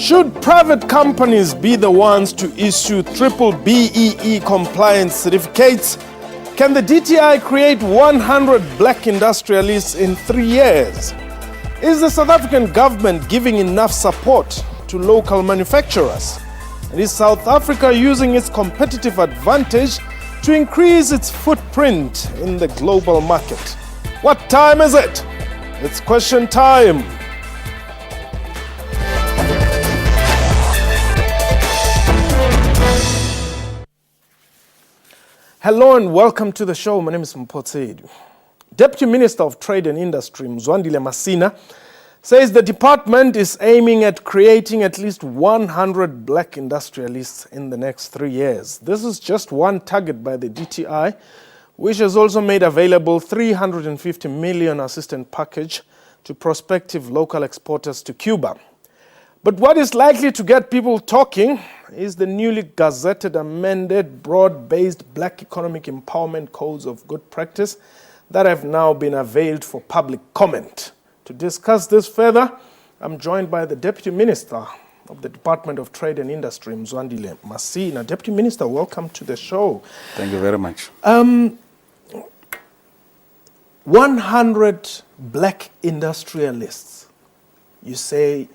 Should private companies be the ones to issue triple BEE compliance certificates? Can the DTI create 100 black industrialists in 3 years? Is the South African government giving enough support to local manufacturers? And is South Africa using its competitive advantage to increase its footprint in the global market? What time is it? It's question time. Hello and welcome to the show. My name is Mpotsedu. Deputy Minister of Trade and Industry, Mzwandile Masina, says the department is aiming at creating at least 100 black industrialists in the next 3 years. This is just one target by the DTI, which has also made available 350 million assistance package to prospective local exporters to Cuba. But what is likely to get people talking is the newly gazetted, amended, broad-based Black Economic Empowerment Codes of Good Practice that have now been availed for public comment. To discuss this further, I'm joined by the Deputy Minister of the Department of Trade and Industry, Mzwandile Masina. Deputy Minister, welcome to the show. Thank you very much. 100 black industrialists, you say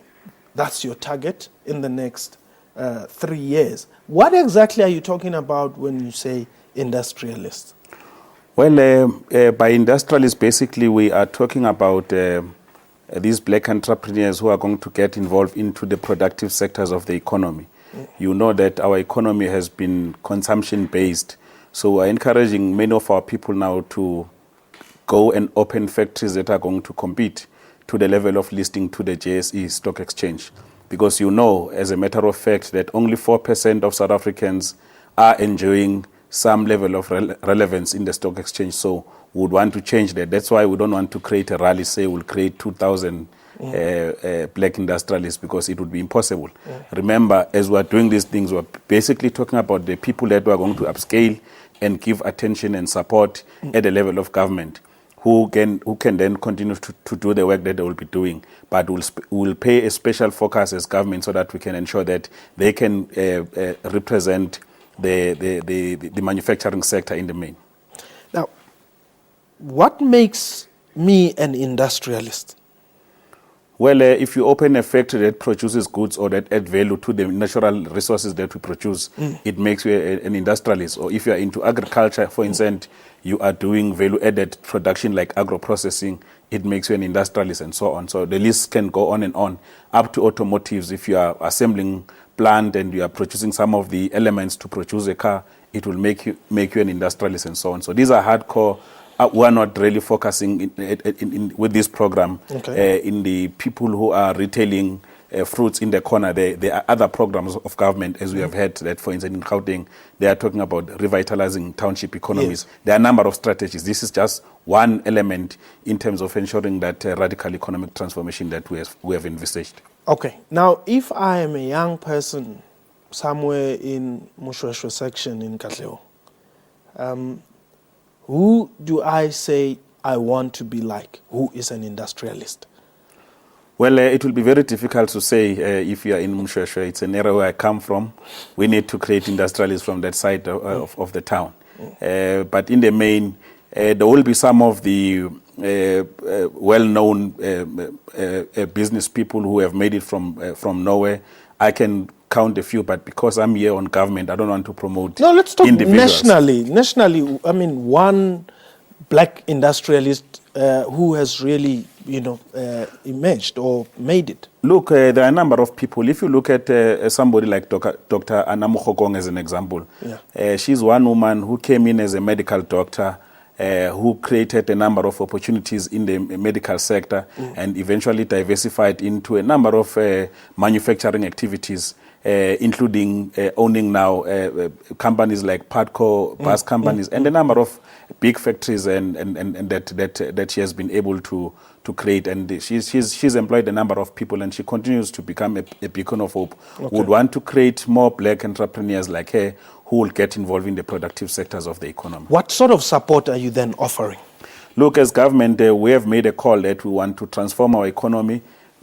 that's your target in the next 3 years. What exactly are you talking about when you say industrialists? Well, by industrialists, basically we are talking about these black entrepreneurs who are going to get involved into the productive sectors of the economy. You know that our economy has been consumption-based, so we're encouraging many of our people now to go and open factories that are going to compete to the level of listing to the JSE Stock Exchange. Because you know, as a matter of fact, that only 4% of South Africans are enjoying some level of relevance in the stock exchange. So we would want to change that. That's why we don't want to create a rally, say we'll create 2,000 black industrialists, because it would be impossible. Remember, as we're doing these things, we're basically talking about the people that we're going to upscale and give attention and support at the level of government, who can then continue to do the work that they will be doing. But we'll pay a special focus as government so that we can ensure that they can represent the manufacturing sector in the main. Now, what makes me an industrialist? Well, if you open a factory that produces goods or that add value to the natural resources that we produce, it makes you an industrialist. Or if you are into agriculture, for instance, you are doing value-added production like agro-processing, it makes you an industrialist and so on. So the list can go on and on, up to automotives. If you are assembling plant and you are producing some of the elements to produce a car, it will make you an industrialist and so on. So these are hardcore. We are not really focusing with this program in the people who are retailing fruits in the corner. There are other programs of government, as we have heard, that, for instance, in Gauteng, they are talking about revitalizing township economies. Yes. There are a number of strategies. This is just one element in terms of ensuring that radical economic transformation that we have envisaged. Okay. Now, if I am a young person somewhere in Mushweshwe section in Katlehong, who do I say I want to be like? Who is an industrialist? Well, it will be very difficult to say if you are in Mushweshwe. It's an area where I come from. We need to create industrialists from that side of the town. But in the main, there will be some of the well-known business people who have made it from nowhere. I can count a few, but because I'm here on government, I don't want to promote. No, let's talk individuals. Nationally, I mean, one black industrialist who has really, emerged or made it. Look, there are a number of people. If you look at somebody like Dr. Anamukokong as an example, she's one woman who came in as a medical doctor, who created a number of opportunities in the medical sector and eventually diversified into a number of manufacturing activities, including owning now companies like Padco, bus companies, and a number of big factories and that she has been able to create. And she's employed a number of people, and she continues to become a beacon of hope. Okay. Would want to create more black entrepreneurs like her who will get involved in the productive sectors of the economy. What sort of support are you then offering? Look, as government, we have made a call that we want to transform our economy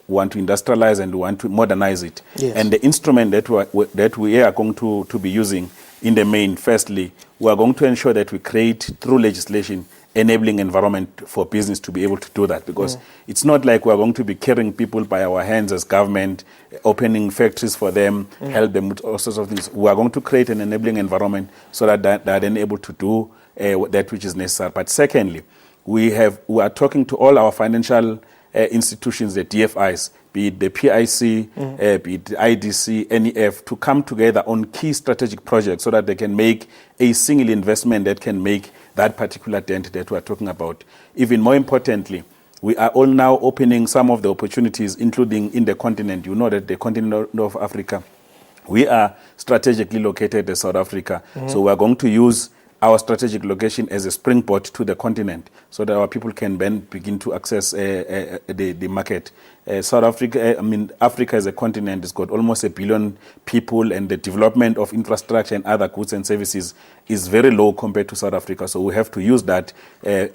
we want to industrialize and we want to modernize it. Yes. And the instrument that we are going to be using in the main, firstly, we are going to ensure that we create, through legislation, enabling environment for business to be able to do that, because it's not like we're going to be carrying people by our hands as government, opening factories for them, help them with all sorts of things. We are going to create an enabling environment so that they're then able to do that which is necessary. But secondly, we are talking to all our financial institutions, the DFIs, be it the PIC, be it the IDC, NEF, to come together on key strategic projects so that they can make a single investment that can make that particular dent that we are talking about. Even more importantly, we are all now opening some of the opportunities, including in the continent. You know that the continent of Africa, we are strategically located as South Africa. So we are going to use our strategic location as a springboard to the continent so that our people can then begin to access the market. South Africa, Africa as a continent has got almost 1 billion people, and the development of infrastructure and other goods and services is very low compared to South Africa. So we have to use that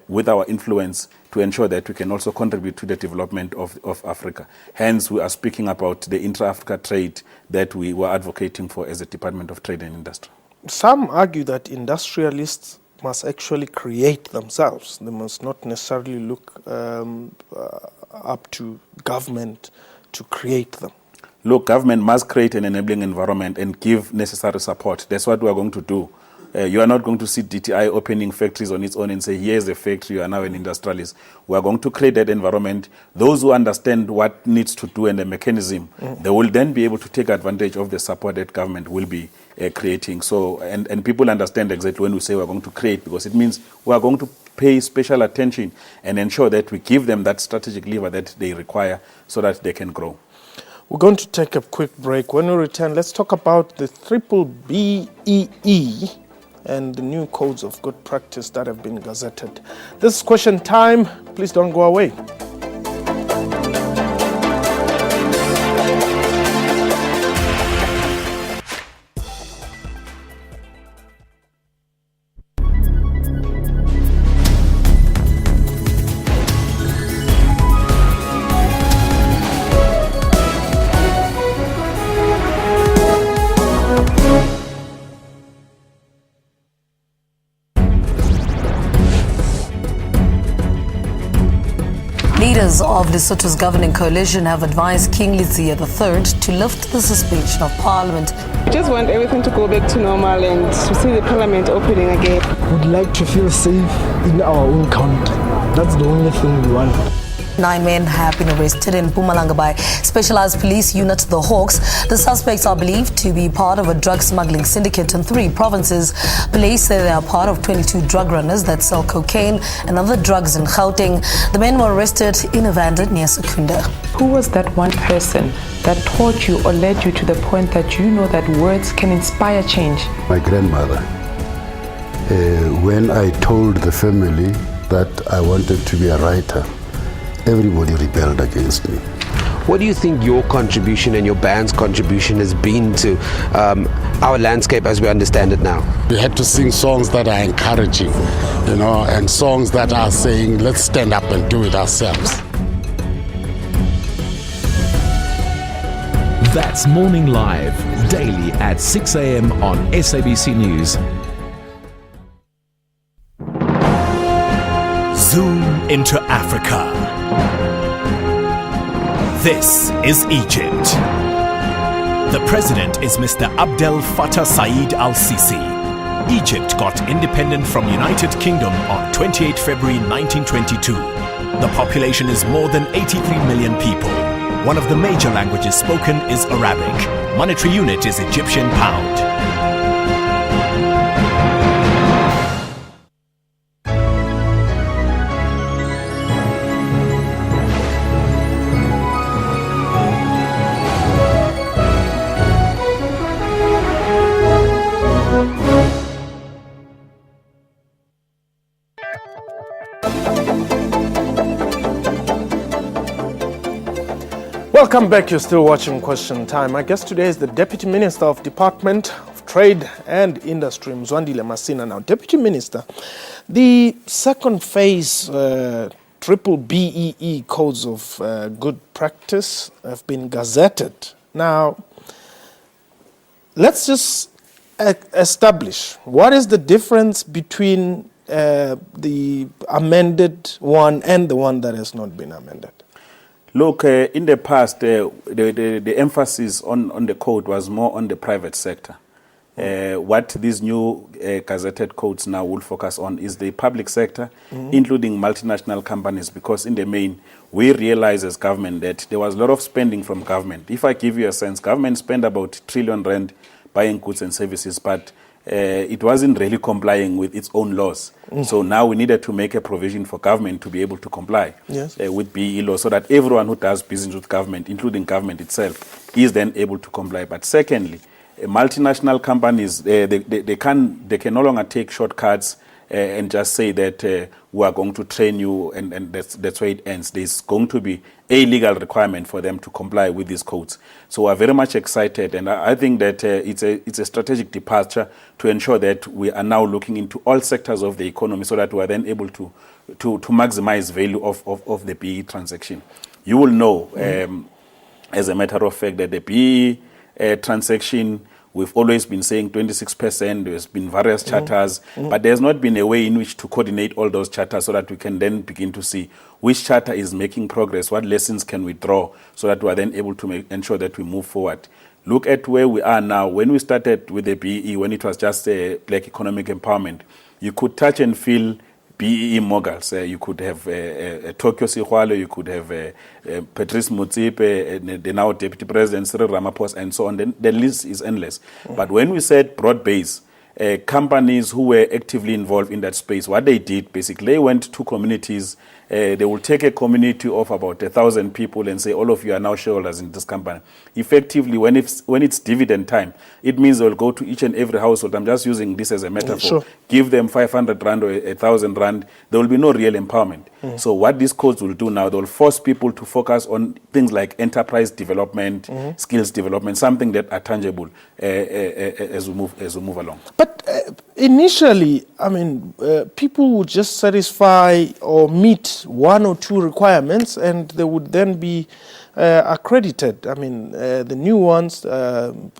with our influence to ensure that we can also contribute to the development of Africa. Hence, we are speaking about the intra-Africa trade that we were advocating for as a Department of Trade and Industry. Some argue that industrialists must actually create themselves. They must not necessarily look up to government to create them. Look, government must create an enabling environment and give necessary support. That's what we are going to do. You are not going to see DTI opening factories on its own and say, here's a factory, you are now an industrialist. We are going to create that environment. Those who understand what needs to do and the mechanism, they will then be able to take advantage of the support that government will be creating. So, and people understand exactly when we say we're going to create, because it means we are going to pay special attention and ensure that we give them that strategic lever that they require so that they can grow. We're going to take a quick break. When we return, let's talk about the BBEE and the new codes of good practice that have been gazetted. This is Question Time. Please don't go away. Leaders of Lesotho's governing coalition have advised King Letsiya III to lift the suspension of parliament. Just want everything to go back to normal and to see the parliament opening again. We'd like to feel safe in our own country. That's the only thing we want. 9 men have been arrested in Mpumalanga by Specialized Police Unit the Hawks. The suspects are believed to be part of a drug smuggling syndicate in 3 provinces. Police say they are part of 22 drug runners that sell cocaine and other drugs in Gauteng. The men were arrested in Evander near Secunda. Who was that one person that taught you or led you to the point that you know that words can inspire change? My grandmother. When I told the family that I wanted to be a writer, everybody rebelled against me. What do you think your contribution and your band's contribution has been to our landscape as we understand it now? We had to sing songs that are encouraging, and songs that are saying, let's stand up and do it ourselves. That's Morning Live, daily at 6 a.m. on SABC News. Zoom into Africa. This is Egypt. The president is Mr. Abdel Fattah Said al-Sisi. Egypt got independent from United Kingdom on 28 February 1922. The population is more than 83 million people. One of the major languages spoken is Arabic. Monetary unit is Egyptian pound. Welcome back. You're still watching Question Time. My guest today is the Deputy Minister of Department of Trade and Industry, Mzwandile Masina. Now, Deputy Minister, the second phase to triple BEE codes of good practice have been gazetted. Now, let's just establish what is the difference between the amended one and the one that has not been amended. Look, in the past, the emphasis on the code was more on the private sector. What these new gazetted codes now will focus on is the public sector, including multinational companies, because in the main, we realize as government that there was a lot of spending from government. If I give you a sense, government spent about R1 trillion buying goods and services, but it wasn't really complying with its own laws. So now we needed to make a provision for government to be able to comply with BEE law, so that everyone who does business with government, including government itself, is then able to comply. But secondly, multinational companies, they can no longer take shortcuts and just say that we are going to train you and that's where it ends. There's going to be a legal requirement for them to comply with these codes. So we're very much excited, and I think that it's a strategic departure to ensure that we are now looking into all sectors of the economy so that we are then able to maximize value of the BEE transaction. You will know, as a matter of fact, that the BEE transaction, we've always been saying 26%, there's been various charters, but there's not been a way in which to coordinate all those charters so that we can then begin to see which charter is making progress, what lessons can we draw, so that we are then able to ensure that we move forward. Look at where we are now. When we started with the BEE, when it was just Black Economic Empowerment, you could touch and feel BEE moguls. You could have Tokyo Sihwalo, you could have Patrice Motsepe, the now Deputy President Cyril Ramaphosa, and so on. The list is endless. But when we said broad base, companies who were actively involved in that space, what they did basically, they went to communities. They will take a community of about 1,000 people and say, all of you are now shareholders in this company. Effectively, when it's dividend time, it means they'll go to each and every household. I'm just using this as a metaphor. Sure. Give them 500 rand or 1,000 rand. There will be no real empowerment. So what these codes will do now, they'll force people to focus on things like enterprise development, skills development, something that are tangible as we move along. But initially, I mean, people would just satisfy or meet one or two requirements and they would then be accredited. I mean, the new ones,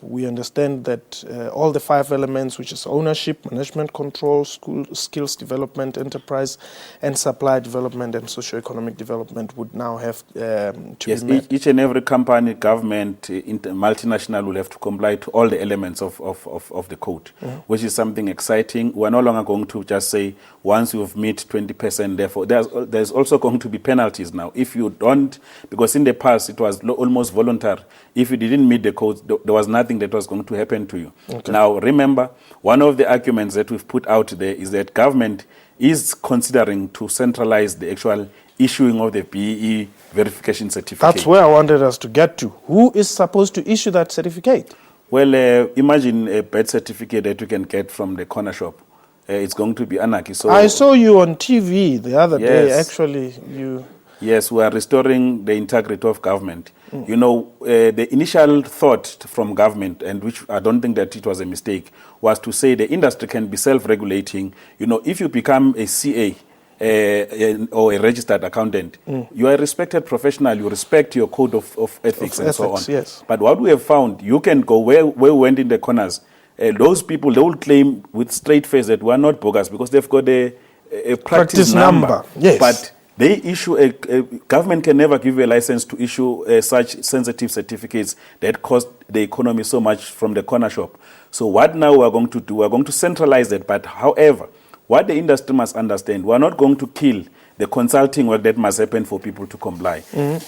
we understand that all the 5 elements, which is ownership, management control, skills development, enterprise and supply development and socio-economic development would now have to be met. Each and every company, government, multinational will have to comply to all the elements of the code, which is something exciting. We're no longer going to just say, once you've met 20%, therefore, there's also going to be penalties now. If you don't, because in the past, it was almost voluntary. If you didn't meet the codes, there was nothing that was going to happen to you. Okay. Now, remember, one of the arguments that we've put out there is that government is considering to centralize the actual issuing of the BEE verification certificate. That's where I wanted us to get to. Who is supposed to issue that certificate? Well, imagine a birth certificate that you can get from the corner shop. It's going to be anarchy. So I saw you on TV the other day. Actually, you... Yes, we are restoring the integrity of government. You know, the initial thought from government, and which I don't think that it was a mistake, was to say the industry can be self-regulating. You know, if you become a CA or a registered accountant, you are a respected professional, you respect your code of ethics and so on. Yes. But what we have found, you can go where we went in the corners. Those people, they will claim with straight face that we are not bogus because they've got a practice number. Yes. But they issue a government can never give you a license to issue such sensitive certificates that cost the economy so much from the corner shop. So what now we are going to do, we are going to centralize it. But however, what the industry must understand, we are not going to kill the consulting work that must happen for people to comply.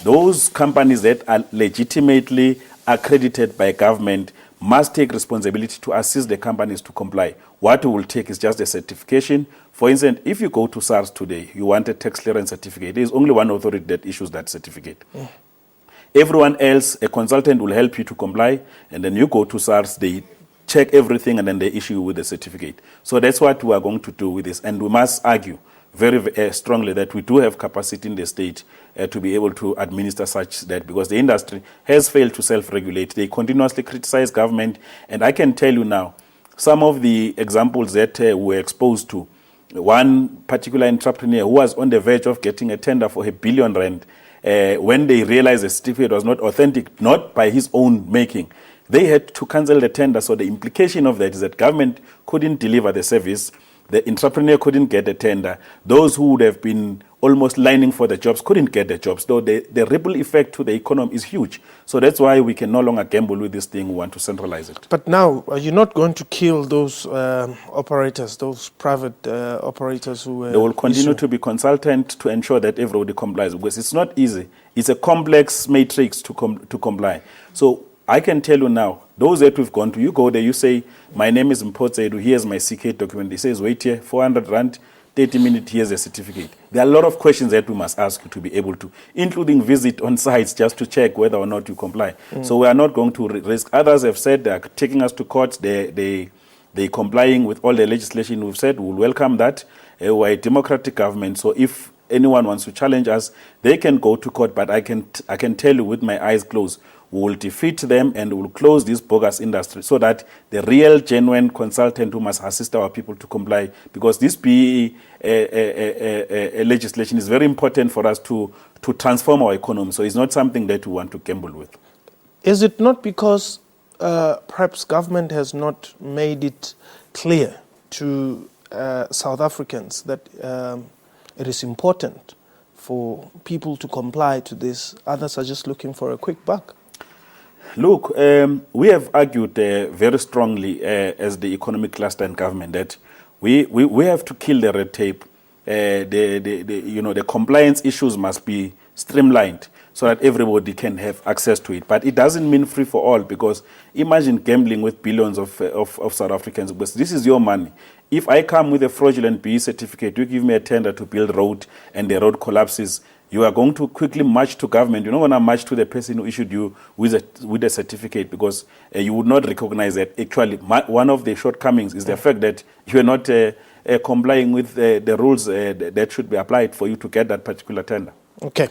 Those companies that are legitimately accredited by government must take responsibility to assist the companies to comply. What we will take is just a certification. For instance, if you go to SARS today, you want a tax clearance certificate. There is only one authority that issues that certificate. Everyone else, a consultant will help you to comply, and then you go to SARS, they check everything, and then they issue you with the certificate. So that's what we are going to do with this. And we must argue very strongly that we do have capacity in the state to be able to administer such that, because the industry has failed to self-regulate. They continuously criticize government. And I can tell you now, some of the examples that we're exposed to, one particular entrepreneur who was on the verge of getting a tender for R1 billion, when they realized the certificate was not authentic, not by his own making, they had to cancel the tender. So the implication of that is that government couldn't deliver the service, the entrepreneur couldn't get the tender, those who would have been almost lining for the jobs couldn't get the jobs. So the ripple effect to the economy is huge. So that's why we can no longer gamble with this thing. We want to centralize it. But now, are you not going to kill those operators, those private operators who... they will continue to be consultant to ensure that everybody complies, because it's not easy. It's a complex matrix to comply. So I can tell you now, those that we've gone to, you go there, you say, my name is Mpotsedu, here's my CK document. He says, wait here, 400 rand, 30 minutes, here's a certificate. There are a lot of questions that we must ask you to be able to, including visit on sites just to check whether or not you comply. So we are not going to risk. Others have said they are taking us to court. They're complying with all the legislation we've said. We'll welcome that. We're a democratic government, so if anyone wants to challenge us, they can go to court, but I can tell you with my eyes closed, we will defeat them and we will close this bogus industry so that the real, genuine consultant who must assist our people to comply, because this BEE legislation is very important for us to transform our economy. So it's not something that we want to gamble with. Is it not because perhaps government has not made it clear to South Africans that it is important for people to comply to this? Others are just looking for a quick buck. Look, we have argued very strongly as the economic cluster and government that we have to kill the red tape. The compliance issues must be streamlined so that everybody can have access to it. But it doesn't mean free for all, because imagine gambling with billions of South Africans, because this is your money. If I come with a fraudulent BE certificate, you give me a tender to build road and the road collapses, you are going to quickly march to government. You're not going to march to the person who issued you with a certificate, because you would not recognize that actually one of the shortcomings is the fact that you are not complying with the rules that should be applied for you to get that particular tender. Okay.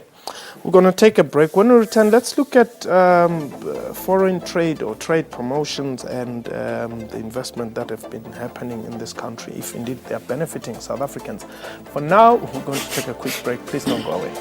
We're going to take a break. When we return, let's look at foreign trade or trade promotions and the investment that have been happening in this country, if indeed they are benefiting South Africans. For now, we're going to take a quick break. Please don't go away.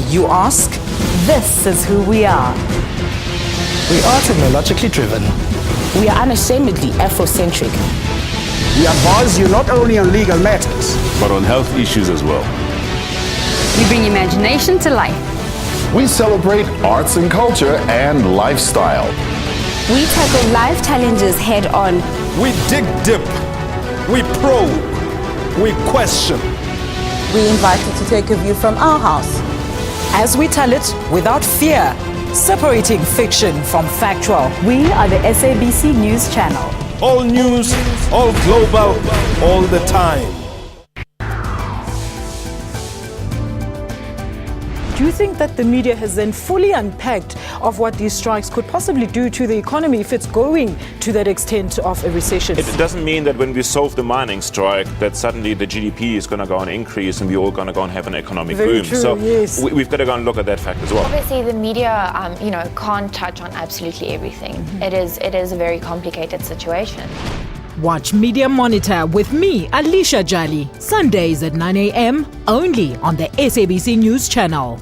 You ask? This is who we are. We are technologically driven. We are unashamedly Afrocentric. We advise you not only on legal matters, but on health issues as well. We bring imagination to life. We celebrate arts and culture and lifestyle. We tackle life challenges head on. We dig deep. We probe. We question. We invite you to take a view from our house, as we tell it without fear, separating fiction from factual. We are the SABC News Channel. All news, all global, all the time. Do you think that the media has then fully unpacked of what these strikes could possibly do to the economy if it's going to that extent of a recession? It doesn't mean that when we solve the mining strike that suddenly the GDP is going to go and increase and we're all going to go and have an economic Very boom. True, so yes. we've got to go and look at that fact as well. Obviously the media can't touch on absolutely everything. Mm-hmm. It is a very complicated situation. Watch Media Monitor with me, Alicia Jali, Sundays at 9 a.m. only on the SABC News Channel.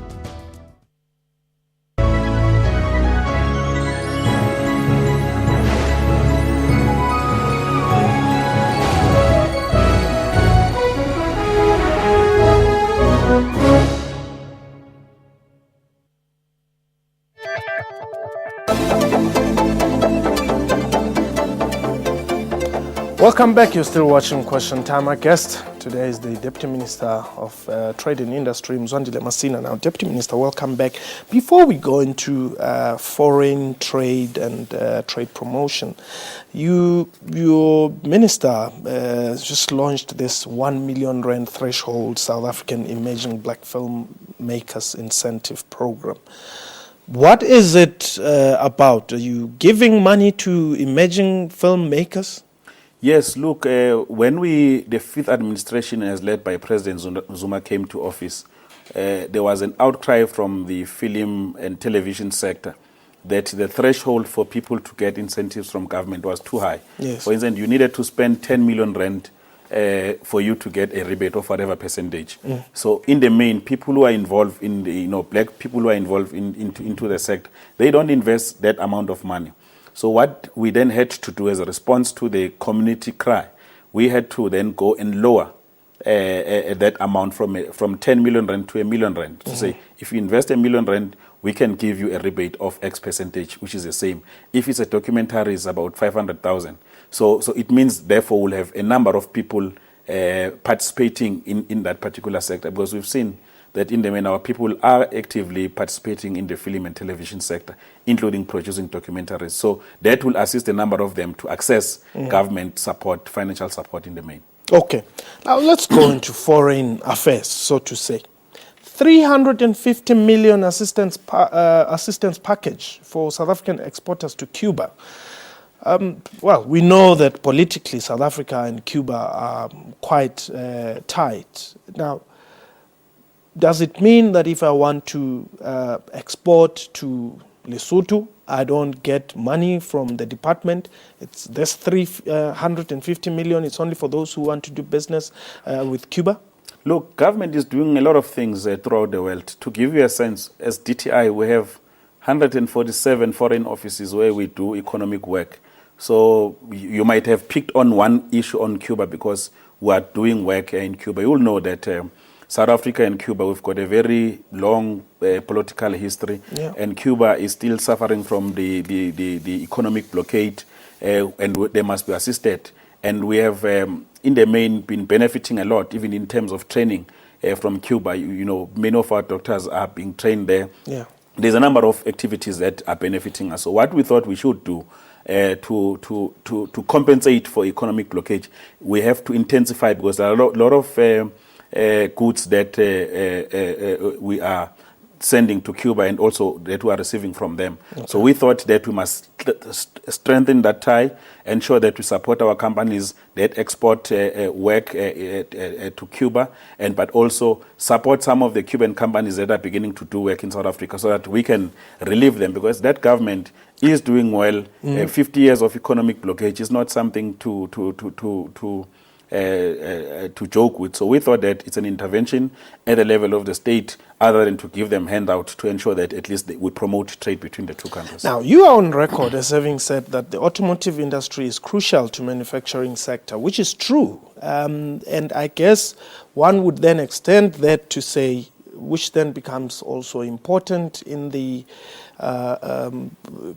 Welcome back. You're still watching Question Time. Our guest today is the Deputy Minister of Trade and Industry, Mzwandile Masina. Now, Deputy Minister, welcome back. Before we go into foreign trade and trade promotion, your minister just launched this 1 million rand threshold South African Emerging Black Filmmakers Incentive Program. What is it about? Are you giving money to emerging filmmakers? Yes, look, when the fifth administration, as led by President Zuma, came to office, there was an outcry from the film and television sector that the threshold for people to get incentives from government was too high. Yes. For instance, you needed to spend 10 million rand for you to get a rebate of whatever percentage. So in the main, people who are involved in the, black people who are involved into the sector, they don't invest that amount of money. So what we then had to do as a response to the community cry, we had to then go and lower that amount from 10 million rand to 1 million rand. To say, if you invest 1 million rand, we can give you a rebate of X percentage, which is the same. If it's a documentary, it's about 500,000. So it means, therefore, we'll have a number of people participating in that particular sector, because we've seen that in the main, our people are actively participating in the film and television sector, including producing documentaries. So that will assist a number of them to access government support, financial support in the main. Okay. Now let's go into foreign affairs, so to say. 350 million assistance package for South African exporters to Cuba. Well, we know that politically South Africa and Cuba are quite tight. Now, does it mean that if I want to export to Lesotho, I don't get money from the department? It's this 350 million. It's only for those who want to do business with Cuba? Look, government is doing a lot of things throughout the world. To give you a sense, as DTI, we have 147 foreign offices where we do economic work. So you might have picked on one issue on Cuba because we are doing work in Cuba. You will know that South Africa and Cuba, we've got a very long political history, and Cuba is still suffering from the economic blockade, and they must be assisted. And we have, in the main, been benefiting a lot, even in terms of training from Cuba. Many of our doctors are being trained there. Yeah. There's a number of activities that are benefiting us. So what we thought we should do to compensate for economic blockage, we have to intensify, because there are a lot of goods that we are sending to Cuba and also that we are receiving from them. Okay. So we thought that we must strengthen that tie, ensure that we support our companies that export work to Cuba, but also support some of the Cuban companies that are beginning to do work in South Africa, so that we can relieve them, because that government is doing well. 50 years of economic blockage is not something to joke with. So we thought that it's an intervention at the level of the state, other than to give them handout, to ensure that at least we promote trade between the two countries. Now, you are on record as having said that the automotive industry is crucial to manufacturing sector, which is true. And I guess one would then extend that to say, which then becomes also important in the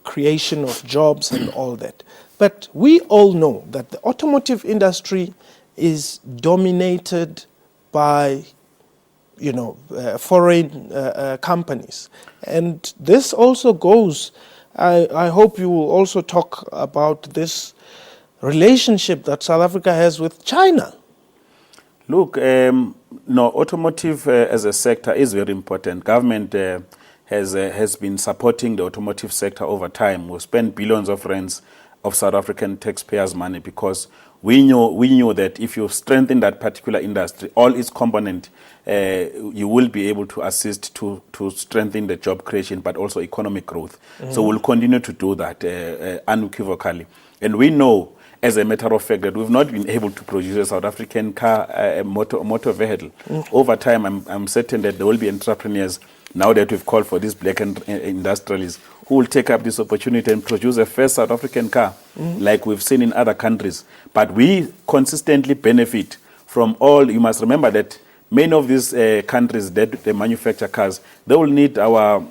creation of jobs and all that. But we all know that the automotive industry is dominated by, foreign companies. And this also goes, I hope you will also talk about this relationship that South Africa has with China. Look, automotive as a sector is very important. Government has been supporting the automotive sector over time. We spent billions of rands of South African taxpayers' money, because we knew that if you strengthen that particular industry, all its component, you will be able to assist to strengthen the job creation, but also economic growth. So we'll continue to do that unequivocally. And we know, as a matter of fact, that we've not been able to produce a South African car, motor vehicle. Over time, I'm certain that there will be entrepreneurs, now that we've called for these black industrialists, who will take up this opportunity and produce a first South African car, like we've seen in other countries. But we consistently benefit from all. You must remember that many of these countries that they manufacture cars, they will need our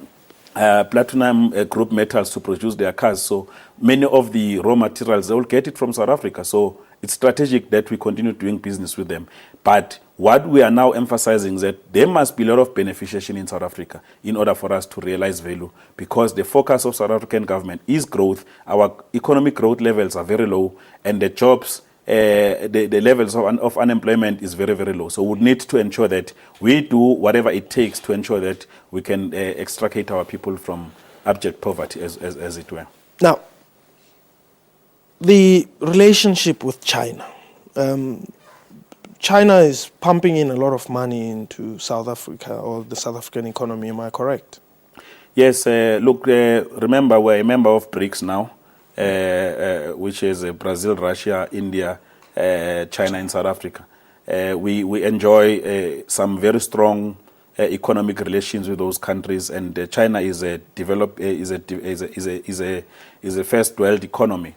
platinum group metals to produce their cars. So many of the raw materials, they will get it from South Africa. So it's strategic that we continue doing business with them. But what we are now emphasizing is that there must be a lot of beneficiation in South Africa in order for us to realize value, because the focus of South African government is growth. Our economic growth levels are very low, and the jobs, the levels of unemployment is very, very low. So we need to ensure that we do whatever it takes to ensure that we can extricate our people from abject poverty, as it were. Now, the relationship with China. China is pumping in a lot of money into South Africa, or the South African economy, am I correct? Yes, look, remember we're a member of BRICS now, which is Brazil, Russia, India, China and South Africa. We enjoy some very strong economic relations with those countries, and China is a first world economy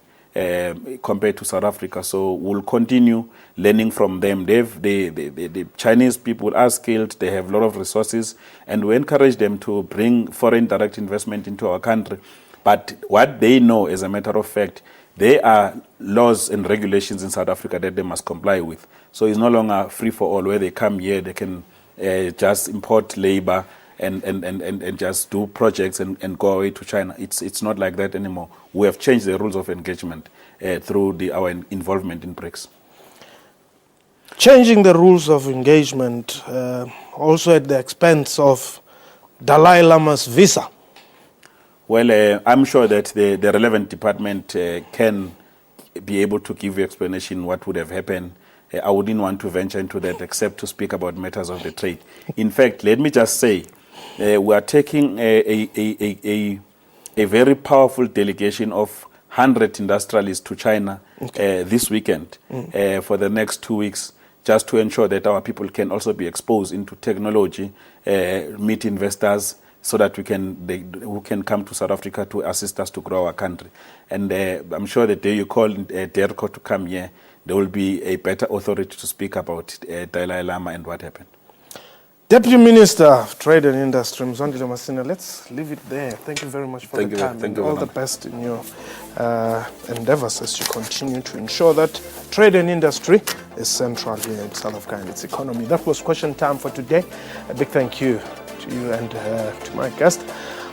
compared to South Africa. So we'll continue learning from them. The Chinese people are skilled, they have a lot of resources, and we encourage them to bring foreign direct investment into our country. But what they know, as a matter of fact, there are laws and regulations in South Africa that they must comply with. So it's no longer free for all, where they come here, they can just import labor and just do projects and go away to China. It's not like that anymore. We have changed the rules of engagement through our involvement in BRICS. Changing the rules of engagement also at the expense of Dalai Lama's visa. Well, I'm sure that the relevant department can be able to give you explanation what would have happened. I wouldn't want to venture into that except to speak about matters of the trade. In fact, let me just say, we are taking a very powerful delegation of 100 industrialists to China this weekend for the next 2 weeks, just to ensure that our people can also be exposed into technology, meet investors, so that who can come to South Africa to assist us to grow our country. And I'm sure the day you call DERCO to come here, there will be a better authority to speak about Dalai Lama and what happened. Deputy Minister of Trade and Industry, Mzwandile Masina, let's leave it there. Thank you very much for the time. Thank you. All the best in your endeavors as you continue to ensure that trade and industry is central here in South Africa and its economy. That was Question Time for today. A big thank you to you and to my guest.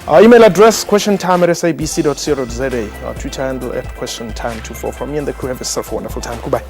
Our email address, questiontime@sabc.co.za. Our Twitter handle @questiontime24. From me and the crew, have yourself a wonderful time. Goodbye.